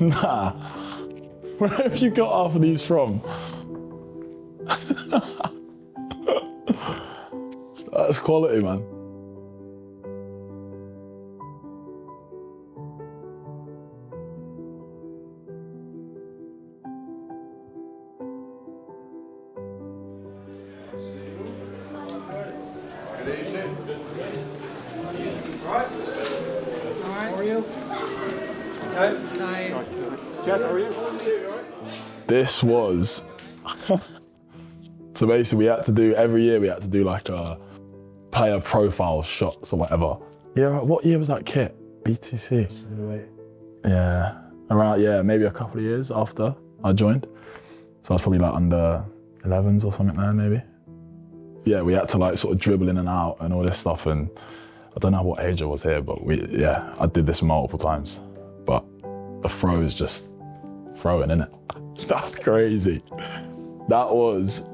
Nah. Where have you got half of these from? That's quality, man. Good evening. Right. How are you? Okay. Hi. Jeff, how are you? This was... So basically every year we had to do like a player profile shots or whatever. Yeah, what year was that kit? BTC? Yeah, maybe a couple of years after I joined. So I was probably like under 11s or something there maybe. Yeah, we had to like sort of dribble in and out and all this stuff, and I don't know what age I was here, but I did this multiple times. But the throw is just throwing, innit? That's crazy. That was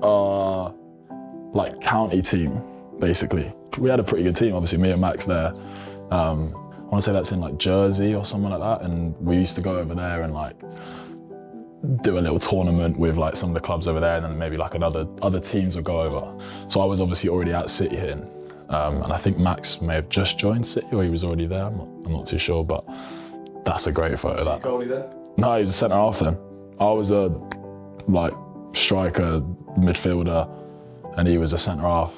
like county team, basically. We had a pretty good team, obviously, me and Max there. I want to say that's in like Jersey or something like that, and we used to go over there and like do a little tournament with like some of the clubs over there, and then maybe like other teams would go over. So I was obviously already at City here, and I think Max may have just joined City or he was already there. I'm not too sure, but that's a great photo. That Goalie then? No, he was a centre half then. I was a like striker, midfielder, and he was a centre half.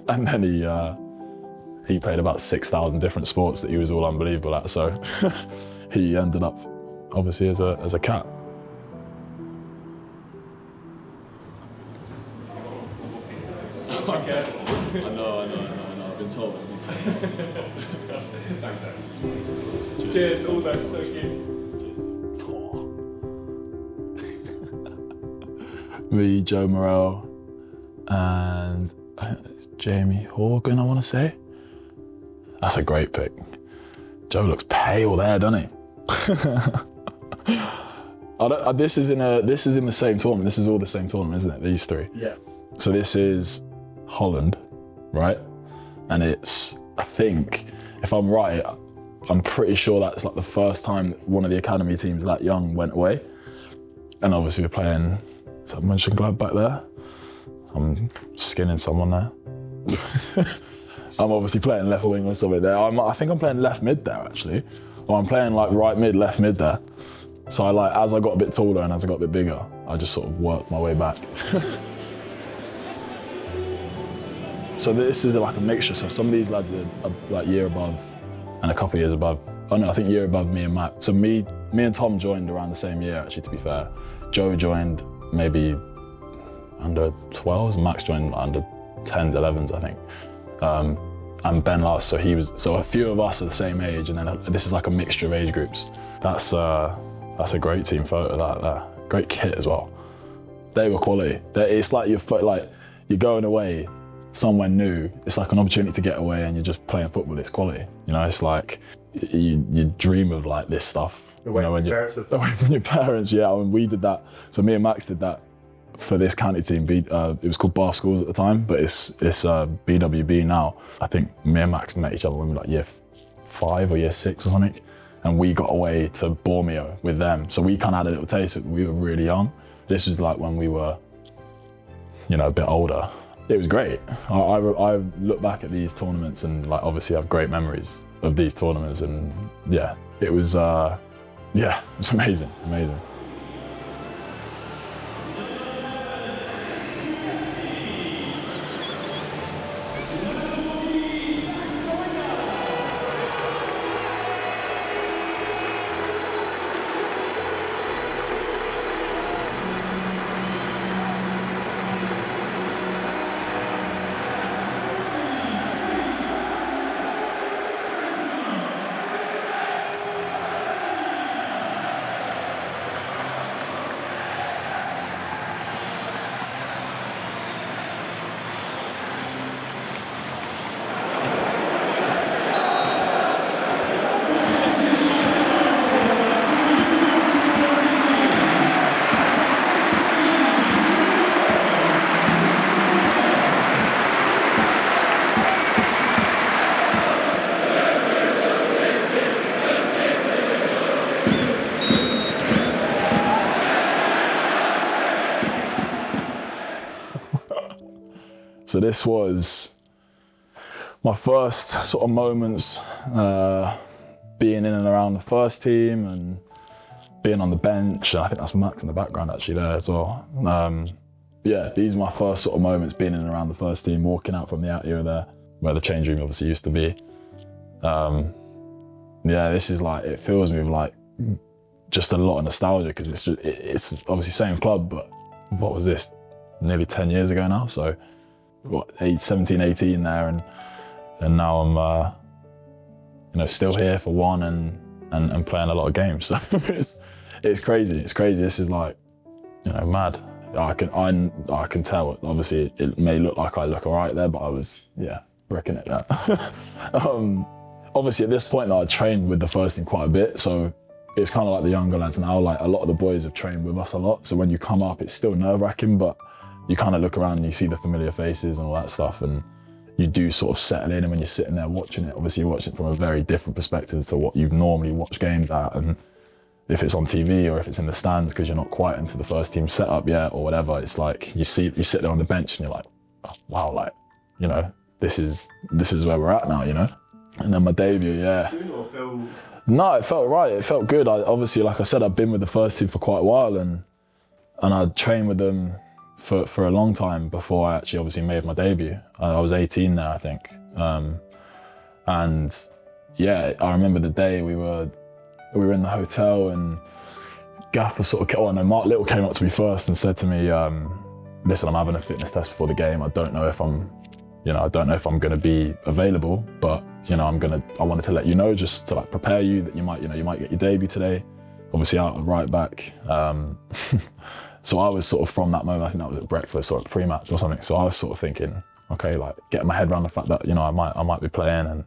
And then he played about 6,000 different sports that he was all unbelievable at. So he ended up obviously as a cat. Okay. I know. I've been told. Thanks, Cheers, all those. Thank you. Me, Joe Morrell, and Jamie Horgan, I want to say. That's a great pick. Joe looks pale there, doesn't he? This is in the same tournament. This is all the same tournament, isn't it? These three. Yeah. So this is Holland, right? And it's, I think, if I'm right, I'm pretty sure that's like the first time one of the academy teams that young went away. And obviously we're playing, is that Mönchengladbach there? I'm skinning someone there. I'm obviously playing left wing or something there. I think I'm playing left mid there actually. Or I'm playing like right mid, left mid there. So as I got a bit taller and as I got a bit bigger, I just sort of worked my way back. So this is like a mixture. So some of these lads are like year above and a couple of years above. Oh no, I think year above me and Matt. So me and Tom joined around the same year actually, to be fair. Joe joined maybe under 12s, Max joined under 10s, 11s, I think. And Ben last, so a few of us are the same age, and then this is like a mixture of age groups. That's a great team photo, that great kit as well. They were quality. It's like you're going away somewhere new. It's like an opportunity to get away and you're just playing football. It's quality. You know, it's like you dream of like this stuff. Away from your parents, yeah. I mean, we did that. So me and Max did that for this county team. It was called Bath Schools at the time, but it's BWB now. I think me and Max met each other when we were like year 5 or year 6 or something, and we got away to Bormio with them. So we kind of had a little taste of it. We were really young. This was like when we were, a bit older. It was great. I look back at these tournaments and like obviously have great memories of these tournaments, and yeah, it was amazing. So this was my first sort of moments being in and around the first team and being on the bench. I think that's Max in the background actually there as well. Yeah, these are my first sort of moments being in and around the first team, walking out from the out area there, where the change room obviously used to be. Yeah, this is like, it fills me with like just a lot of nostalgia, because it's obviously same club, but what was this? Nearly 10 years ago now. So what, 17, 18 there, and now I'm you know, still here for one and playing a lot of games. So it's crazy. It's crazy. This is like, you know, mad. I can tell. Obviously, it may look like I look alright there, but I was, yeah, wrecking it there. Obviously, at this point, I trained with the first team quite a bit, so it's kind of like the younger lads now. Like, a lot of the boys have trained with us a lot, so when you come up, it's still nerve-wracking, but you kind of look around and you see the familiar faces and all that stuff, and you do sort of settle in. And when you're sitting there watching it, obviously, you're watching it from a very different perspective to what you've normally watched games at, and if it's on TV or if it's in the stands, because you're not quite into the first team setup yet or whatever, it's like you sit there on the bench and you're like, oh, wow, like, you know, this is where we're at now, you know. And then my debut, yeah. No, it felt right. It felt good. Obviously, like I said, I've been with the first team for quite a while, and I'd trained with them for a long time before I actually obviously made my debut. I was 18 there, I think. And yeah, I remember the day we were in the hotel, and Gaffer sort of, Mark Little came up to me first and said to me, listen, I'm having a fitness test before the game. I don't know if I'm going to be available, but you know, I wanted to let you know, just to like prepare you that you might get your debut today. Obviously out of right back. So I was sort of, from that moment, I think that was at breakfast or at pre-match or something. So I was sort of thinking, okay, like getting my head around the fact that, you know, I might be playing,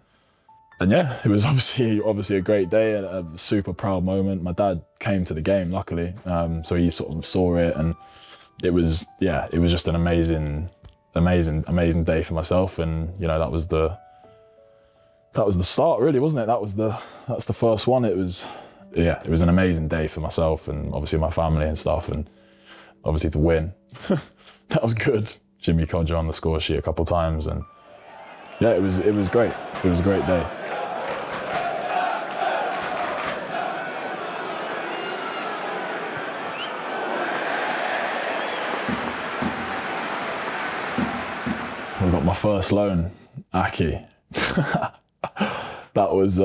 and yeah, it was obviously a great day and a super proud moment. My dad came to the game, luckily, so he sort of saw it, and it was just an amazing day for myself. And you know, that was the start, really, wasn't it? That's the first one. It was an amazing day for myself and obviously my family and stuff, and obviously to win, that was good. Jimmy Codger on the score sheet a couple of times, and yeah, it was great. It was a great day. I got my first loan, Aki. That was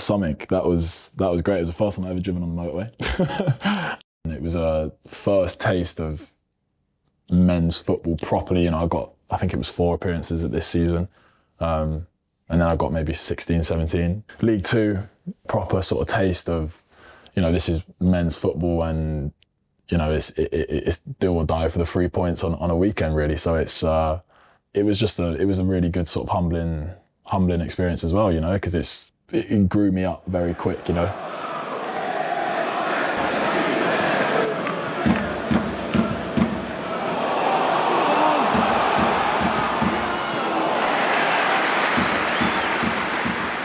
something. That was great. It was the first time I ever driven on the motorway. And it was a first taste of men's football properly. You know, I think it was 4 appearances at this season. And then I got maybe 16, 17. League Two, proper sort of taste of, you know, this is men's football, and, you know, it's do or die for the 3 points on a weekend, really. So it was a really good sort of humbling experience as well, you know, because it grew me up very quick, you know.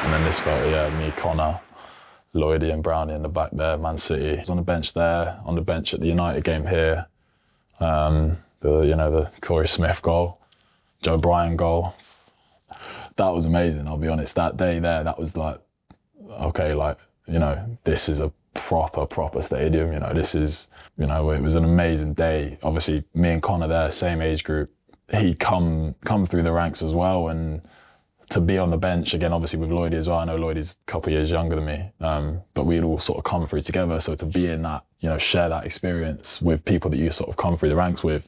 And then this photo, yeah, me, Connor, Lloydie and Brownie in the back there, Man City. I was on the bench there, on the bench at the United game here. The Corey Smith goal, Joe Bryan goal. That was amazing, I'll be honest. That day there, that was like, okay, like, you know, this is a proper stadium, you know, this is, you know, it was an amazing day. Obviously, me and Connor there, same age group. He'd come through the ranks as well, and to be on the bench again, obviously with Lloydie as well. I know Lloydie's a couple of years younger than me, but we'd all sort of come through together. So to be in that, you know, share that experience with people that you sort of come through the ranks with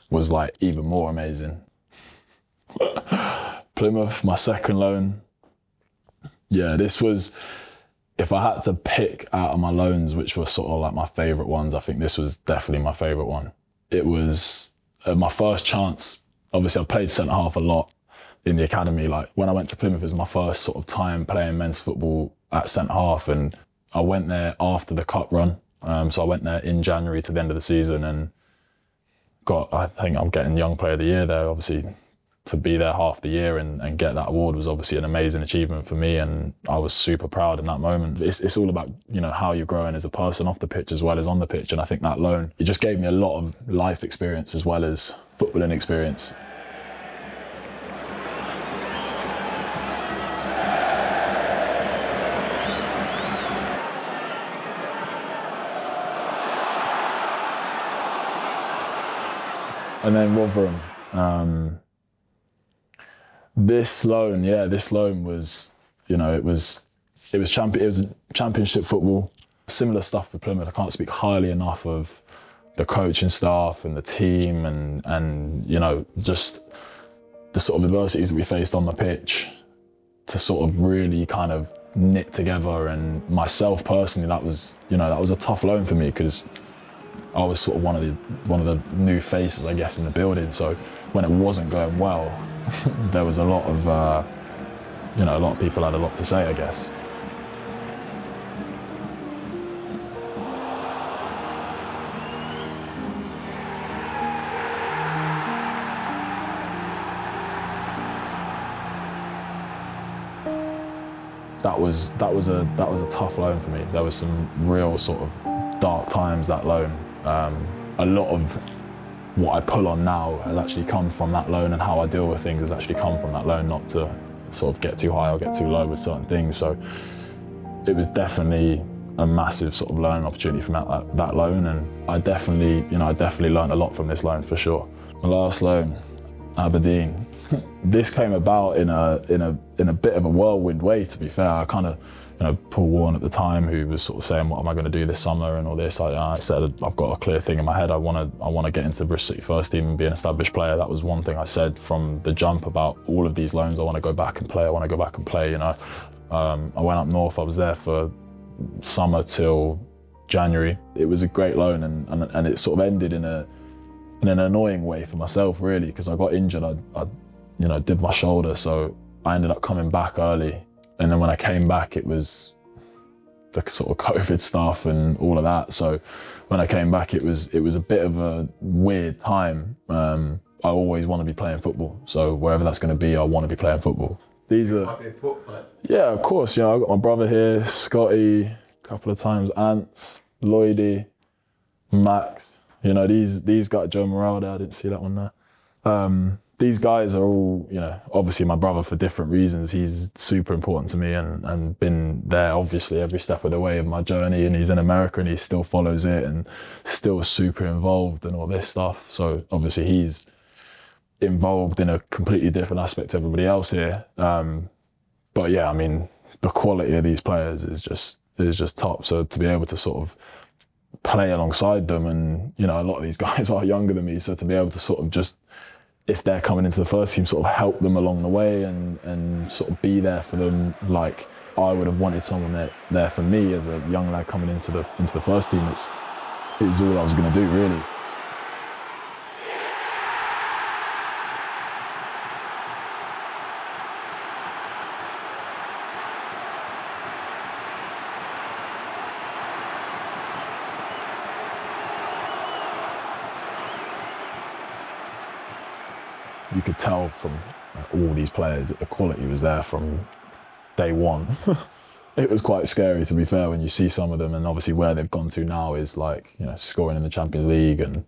was like even more amazing. Plymouth, my second loan. Yeah, this was, if I had to pick out of my loans, which were sort of like my favourite ones, I think this was definitely my favourite one. It was my first chance. Obviously, I played centre-half a lot in the academy. Like, when I went to Plymouth, it was my first sort of time playing men's football at centre-half, and I went there after the cup run. So I went there in January to the end of the season, and I think I'm getting Young Player of the Year there. Obviously, to be there half the year and get that award was obviously an amazing achievement for me, and I was super proud in that moment. It's all about, you know, how you're growing as a person off the pitch as well as on the pitch, and I think that loan, it just gave me a lot of life experience as well as footballing experience. And then Rotherham. This loan was, it was championship football. Similar stuff with Plymouth. I can't speak highly enough of the coaching staff and the team and just the sort of adversities that we faced on the pitch to sort of really kind of knit together. And myself personally, that was a tough loan for me because I was sort of one of the new faces, I guess, in the building. So when it wasn't going well, there was a lot of people had a lot to say, I guess. That was a tough loan for me. There was some real sort of dark times that loan. A lot of what I pull on now has actually come from that loan, and how I deal with things has actually come from that loan, not to sort of get too high or get too low with certain things. So it was definitely a massive sort of learning opportunity from that loan, and I definitely learned a lot from this loan for sure. My last loan, Aberdeen. This came about in a bit of a whirlwind way, to be fair. I kind of, Paul Warren at the time, who was sort of saying, what am I going to do this summer and all this. I said, I've got a clear thing in my head. I want to get into the Bristol City first team and be an established player. That was one thing I said from the jump about all of these loans. I want to go back and play. I went up north. I was there for summer till January. It was a great loan, and it sort of ended in an annoying way for myself, really, because I got injured. I did my shoulder, so I ended up coming back early. And then when I came back, it was the sort of COVID stuff and all of that. So when I came back, it was a bit of a weird time. I always want to be playing football. So wherever that's going to be, I want to be playing football. These are, yeah, of course. I got my brother here, Scotty, a couple of times, Ants, Lloydie, Max. These guys, Joe Morale there, I didn't see that one there. These guys are all, obviously my brother for different reasons. He's super important to me and been there obviously every step of the way of my journey, and he's in America and he still follows it and still super involved and all this stuff. So obviously he's involved in a completely different aspect to everybody else here. But yeah, the quality of these players is just top. So to be able to sort of play alongside them, and a lot of these guys are younger than me, so to be able to sort of just, if they're coming into the first team, sort of help them along the way and sort of be there for them like I would have wanted someone there for me as a young lad coming into the first team. It's all I was going to do, really. You could tell from all these players that the quality was there from day one. It was quite scary, to be fair, when you see some of them, and obviously where they've gone to now is like, scoring in the Champions League and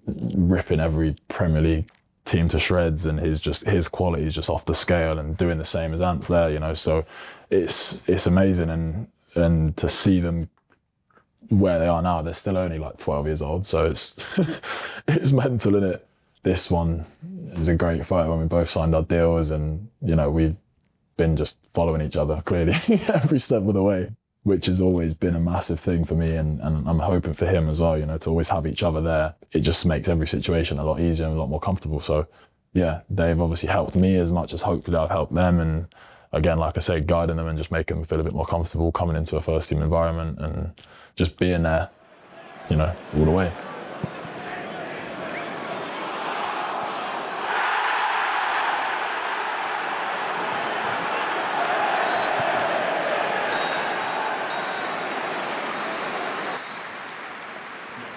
ripping every Premier League team to shreds, and his quality is just off the scale, and doing the same as Ants there, so it's amazing, and to see them where they are now, they're still only like 12 years old, so it's it's mental, isn't it? This one is a great fight when we both signed our deals, and we've been just following each other clearly every step of the way, which has always been a massive thing for me, and I'm hoping for him as well, to always have each other there. It just makes every situation a lot easier and a lot more comfortable. So yeah, they've obviously helped me as much as hopefully I've helped them, and again, like I say, guiding them and just making them feel a bit more comfortable coming into a first team environment and just being there, all the way.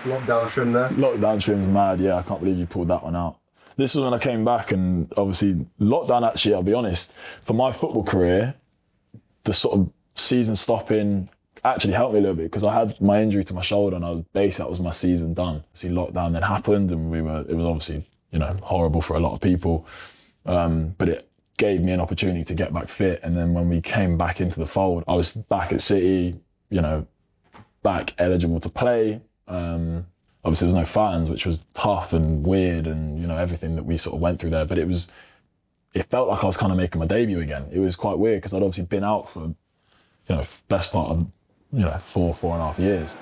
Lockdown trim there? Lockdown trim's mad, yeah. I can't believe you pulled that one out. This was when I came back, and obviously lockdown, actually, I'll be honest, for my football career, the sort of season stopping actually helped me a little bit, because I had my injury to my shoulder and that was my season done. See, lockdown then happened, and it was obviously, horrible for a lot of people. But it gave me an opportunity to get back fit. And then when we came back into the fold, I was back at City, back eligible to play. obviously there was no fans, which was tough and weird, and you know everything that we sort of went through there. But it felt like I was kind of making my debut again. It was quite weird because I'd obviously been out for, you know, best part of, you know, 4.5 years.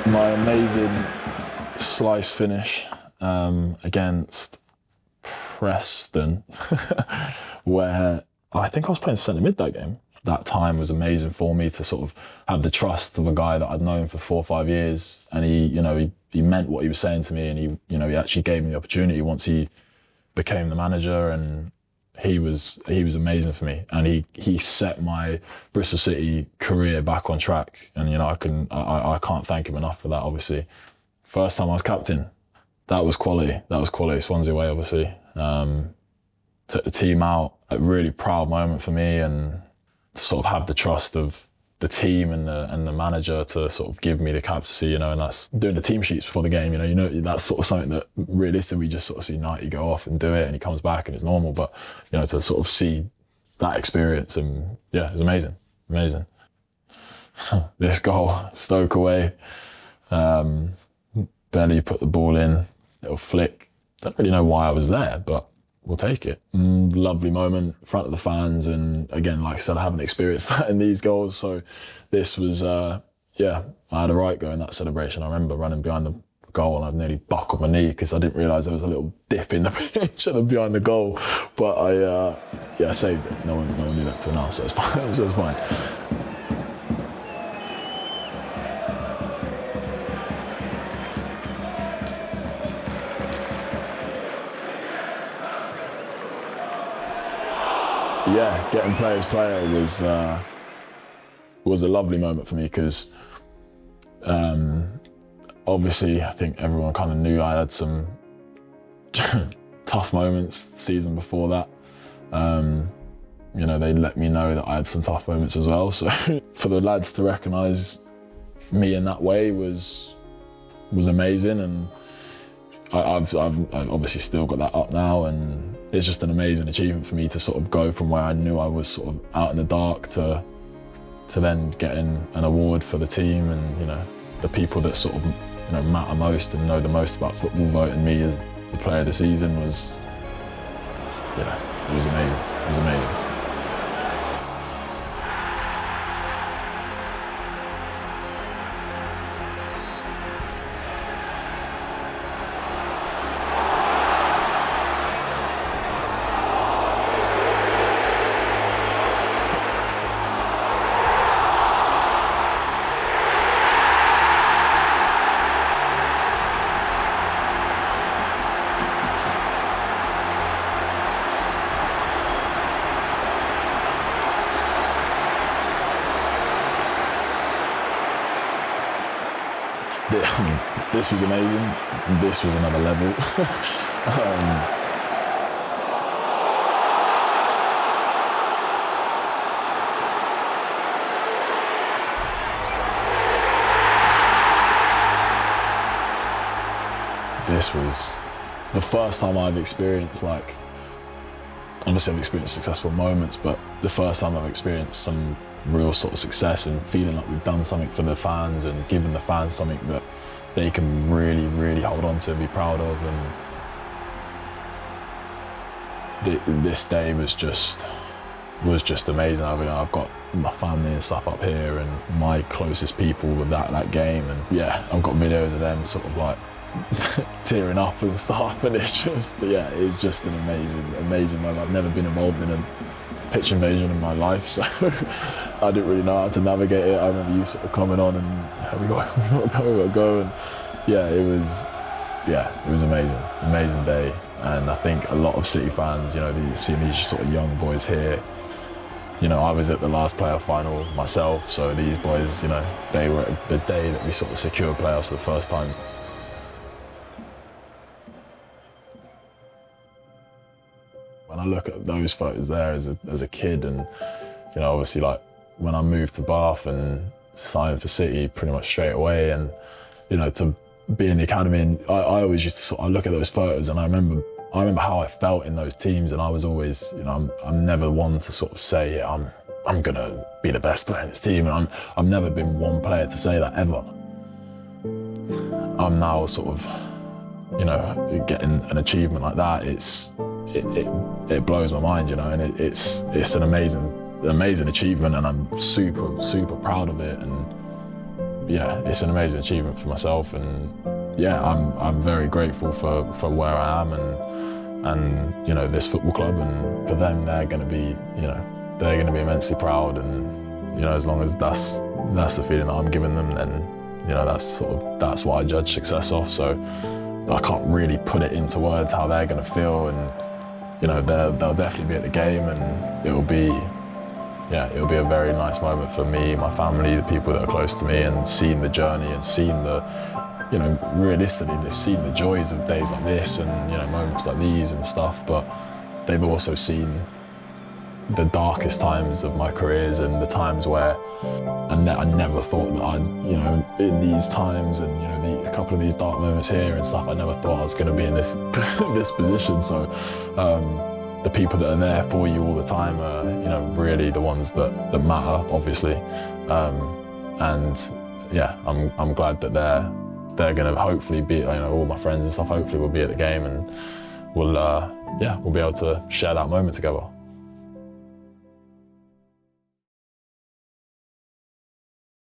My amazing slice finish against Preston, where I think I was playing centre mid that game. That time was amazing for me to sort of have the trust of a guy that I'd known for 4 or 5 years, and he meant what he was saying to me, and he actually gave me the opportunity once he became the manager, and he was amazing for me, and he set my Bristol City career back on track, and I can't thank him enough for that. Obviously, first time I was captain, that was quality. Swansea away, obviously. Took the team out, a really proud moment for me, and to sort of have the trust of the team and the manager to sort of give me the captaincy, and that's doing the team sheets before the game. That's sort of something that realistically we just sort of see Knighty go off and do it, and he comes back and it's normal. But to sort of see that experience, and yeah, it was amazing. This goal, Stoke away, barely put the ball in, little flick. Don't really know why I was there, but we'll take it. Lovely moment in front of the fans, and again, like I said, I haven't experienced that in these goals, so this was, I had a right go in that celebration. I remember running behind the goal and I nearly buckled my knee because I didn't realise there was a little dip in the pitch and behind the goal, but I saved it. No one knew that till now, so it's fine. So it's fine. Yeah, getting players player was a lovely moment for me because obviously I think everyone kind of knew I had some tough moments the season before that. They let me know that I had some tough moments as well. So for the lads to recognise me in that way was amazing, and I've obviously still got that up now, and it's just an amazing achievement for me to sort of go from where I knew I was sort of out in the dark to then getting an award for the team, and the people that sort of matter most and know the most about football voting me as the player of the season it was amazing. It was amazing. This was amazing. This was another level. This was the first time I've experienced, obviously I've experienced successful moments, but the first time I've experienced some real sort of success and feeling like we've done something for the fans and given the fans something that they can really, really hold on to and be proud of. And this day was just amazing. I've got my family and stuff up here and my closest people with that game, and yeah, I've got videos of them sort of like tearing up and stuff, and it's just an amazing moment. I've never been involved in a pitch invasion in my life, so I didn't really know how to navigate it. I remember you sort of coming on and we got to go, and it was amazing day. And I think a lot of City fans, you've seen these sort of young boys here. I was at the last playoff final myself, so these boys, they were at the day that we sort of secured playoffs for the first time. When I look at those photos there as a kid, and obviously when I moved to Bath and signed for City pretty much straight away, and to be in the academy, and I always used to sort of look at those photos, and I remember how I felt in those teams, and I was always, you know, I'm never one to sort of say, yeah, I'm gonna be the best player in this team, and I've never been one player to say that ever. I'm now sort of, you know, getting an achievement like that. It blows my mind, you know, and it's an amazing achievement, and I'm super proud of it. And yeah, it's an amazing achievement for myself, and yeah, I'm very grateful for where I am and you know, this football club, and for them, they're going to be immensely proud, and you know, as long as that's the feeling that I'm giving them, then you know, that's what I judge success off. So I can't really put it into words how they're going to feel, and you know, they'll definitely be at the game, and it'll be a very nice moment for me, my family, the people that are close to me, and seeing the journey and seeing the, you know, realistically, they've seen the joys of days like this and, you know, moments like these and stuff, but they've also seen the darkest times of my careers and the times where I never thought that I'd, you know, in these times and, you know, a couple of these dark moments here and stuff, I never thought I was going to be in this this position. So the people that are there for you all the time are, you know, really the ones that matter, obviously. And yeah, I'm glad that they're going to hopefully be, you know, all my friends and stuff hopefully will be at the game, and we'll be able to share that moment together.